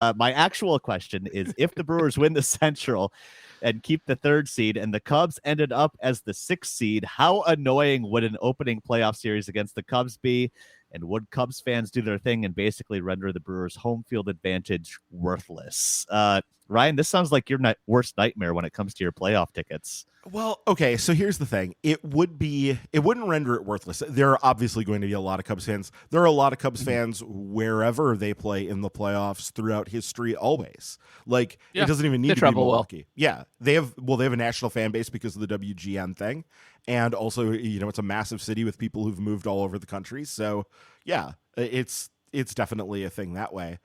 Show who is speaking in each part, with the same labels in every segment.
Speaker 1: My actual question is, if the Brewers win the Central and keep the 3rd seed and the Cubs ended up as the 6th seed, how annoying would an opening playoff series against the Cubs be? And would Cubs fans do their thing and basically render the Brewers' home field advantage worthless? Ryan, this sounds like your worst nightmare when it comes to your playoff tickets.
Speaker 2: Well, okay, so here's the thing. It wouldn't render it worthless. There are obviously going to be a lot of Cubs fans. There are a lot of Cubs fans wherever they play in the playoffs throughout history always. Like, it doesn't even need to be Milwaukee. Well. Yeah, they have a national fan base because of the WGN thing. And also, it's a massive city with people who've moved all over the country. So, yeah, it's definitely a thing that way.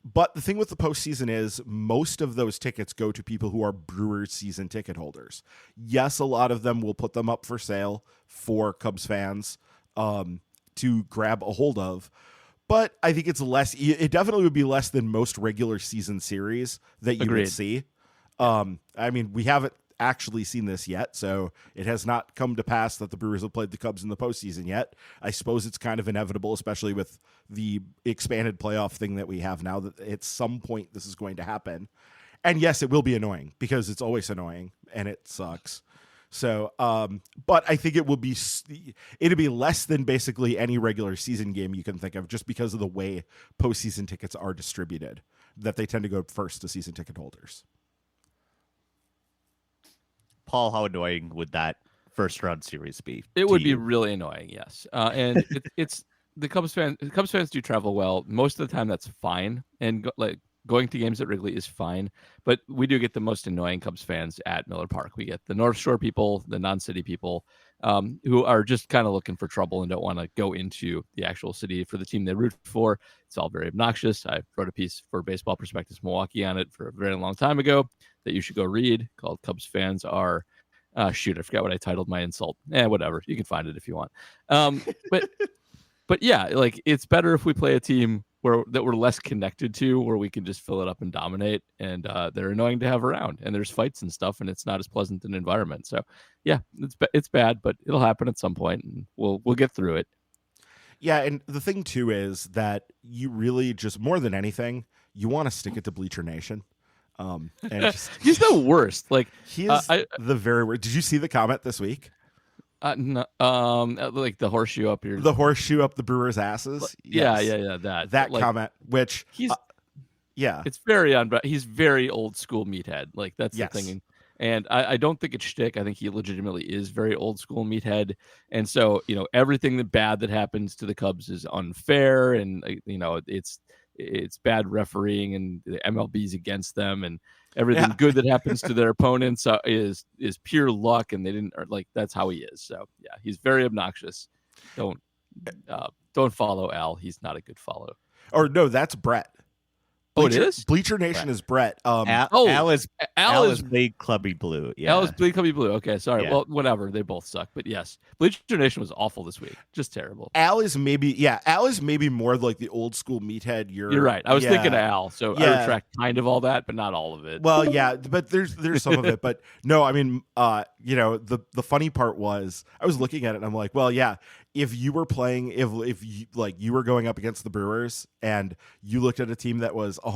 Speaker 2: But the thing with the postseason is most of those tickets go to people who are Brewers season ticket holders. Yes, a lot of them will put them up for sale for Cubs fans to grab a hold of. But I think it's less. It definitely would be less than most regular season series that you would see. I mean, we haven't actually seen this yet, so it has not come to pass that the Brewers have played the Cubs in the postseason yet. I suppose it's kind of inevitable, especially with the expanded playoff thing that we have now, that at some point this is going to happen. And yes, it will be annoying because it's always annoying and it sucks. So, but I think it'd be less than basically any regular season game you can think of, just because of the way postseason tickets are distributed, that they tend to go first to season ticket holders.
Speaker 1: Paul, how annoying would that first round series be?
Speaker 3: It would be really annoying, yes. And it's the Cubs fans do travel well. Most of the time, that's fine. And going to games at Wrigley is fine. But we do get the most annoying Cubs fans at Miller Park. We get the North Shore people, the non-city people, who are just kind of looking for trouble and don't want to go into the actual city for the team they root for. It's all very obnoxious. I wrote a piece for Baseball Prospectus Milwaukee on it for a very long time ago that you should go read, called Cubs Fans Are... I forgot what I titled my insult. Whatever. You can find it if you want. But yeah, like, it's better if we play a team that we're less connected to, where we can just fill it up and dominate, and they're annoying to have around, and there's fights and stuff, and it's not as pleasant an environment. So yeah, it's bad, but it'll happen at some point, and we'll get through it.
Speaker 2: Yeah, and the thing too is that you really, just more than anything, you want to stick it to Bleacher Nation. And
Speaker 3: he's the worst. Like,
Speaker 2: he is the very worst. Did you see the comment this week?
Speaker 3: No, like the horseshoe up here,
Speaker 2: the horseshoe up the Brewers' asses.
Speaker 3: Yes. Yeah.
Speaker 2: That comment, which
Speaker 3: he's,
Speaker 2: yeah,
Speaker 3: it's very but he's very old school meathead. Like, that's the thing. And I don't think it's shtick. I think he legitimately is very old school meathead. And so, everything bad that happens to the Cubs is unfair, and it's bad refereeing, and the MLB's against them, and everything good that happens to their opponents is pure luck, and they didn't, that's how he is. So yeah, he's very obnoxious. Don't follow Al. He's not a good follow.
Speaker 2: Or no, that's Brett.
Speaker 3: It is?
Speaker 2: Bleacher Nation is Brett.
Speaker 1: Al is Bleed Clubby Blue. Yeah.
Speaker 3: Al is Bleed Clubby Blue. Okay, sorry.
Speaker 1: Yeah.
Speaker 3: Well, whatever. They both suck. But yes, Bleacher Nation was awful this week. Just terrible.
Speaker 2: Al is maybe more like the old school meathead.
Speaker 3: You're right. I was thinking of Al, so I retract kind of all that, but not all of it.
Speaker 2: Well, yeah, but there's some of it. But no, I mean, the funny part was I was looking at it and I'm like, well, yeah, if you were playing, if you were going up against the Brewers and you looked at a team that was at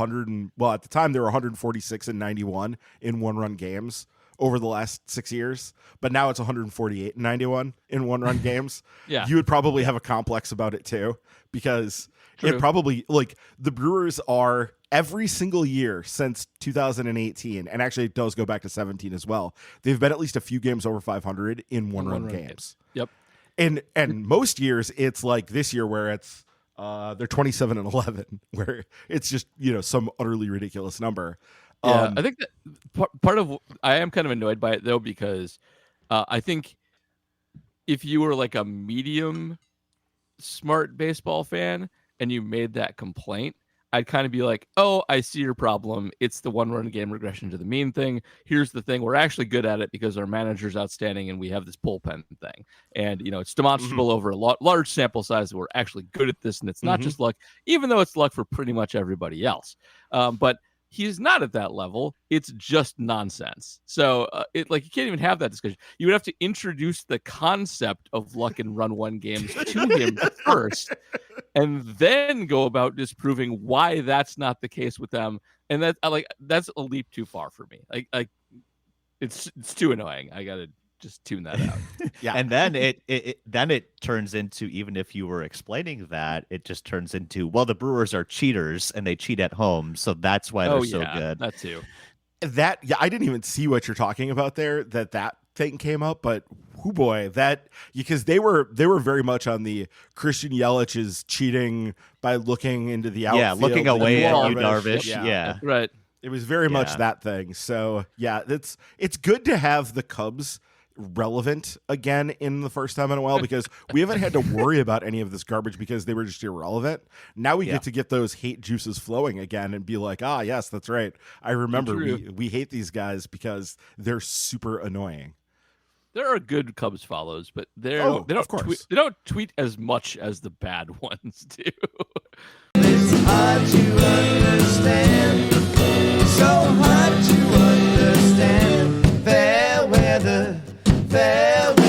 Speaker 2: the time they were 146 and 91 in one-run games over the last 6 years, but now it's 148 and 91 in one-run games.
Speaker 3: Yeah,
Speaker 2: you would probably have a complex about it too, because it probably, the Brewers are every single year since 2018, and actually it does go back to 17 as well. They've been at least a few games over 500 in one-run games.
Speaker 3: Yep.
Speaker 2: And most years it's like this year where it's they're 27 and 11, where it's just some utterly ridiculous number.
Speaker 3: Yeah, I think that part of I am kind of annoyed by it though, because I think if you were like a medium smart baseball fan and you made that complaint, I'd kind of be like, oh, I see your problem. It's the one-run game regression to the mean thing. Here's the thing. We're actually good at it because our manager's outstanding and we have this bullpen thing. And, it's demonstrable over a large sample size that we're actually good at this. And it's not just luck, even though it's luck for pretty much everybody else. But He's not at that level. It's just nonsense. So you can't even have that discussion. You would have to introduce the concept of luck and run one games to him first, and then go about disproving why that's not the case with them. And that's a leap too far for me. It's too annoying. I gotta just tune that out.
Speaker 1: Yeah. And then it turns into, even if you were explaining that, it just turns into, well, the Brewers are cheaters and they cheat at home, so that's why they're so good.
Speaker 3: That too.
Speaker 2: I didn't even see what you're talking about there. That thing came up, but whoo boy, because they were very much on the Christian Yelich is cheating by looking into the outfield.
Speaker 1: Yeah, looking away at you,
Speaker 2: Darvish.
Speaker 1: Darvish. Yeah.
Speaker 3: Right.
Speaker 2: It was very much that thing. So yeah, it's good to have the Cubs relevant again in the first time in a while, because we haven't had to worry about any of this garbage because they were just irrelevant. Now we get to get those hate juices flowing again and be like, yes, that's right. I remember we hate these guys because they're super annoying.
Speaker 3: There are good Cubs follows, but they don't tweet as much as the bad ones do.
Speaker 4: It's hard to understand, so hard to understand. Fair weather, fair weather.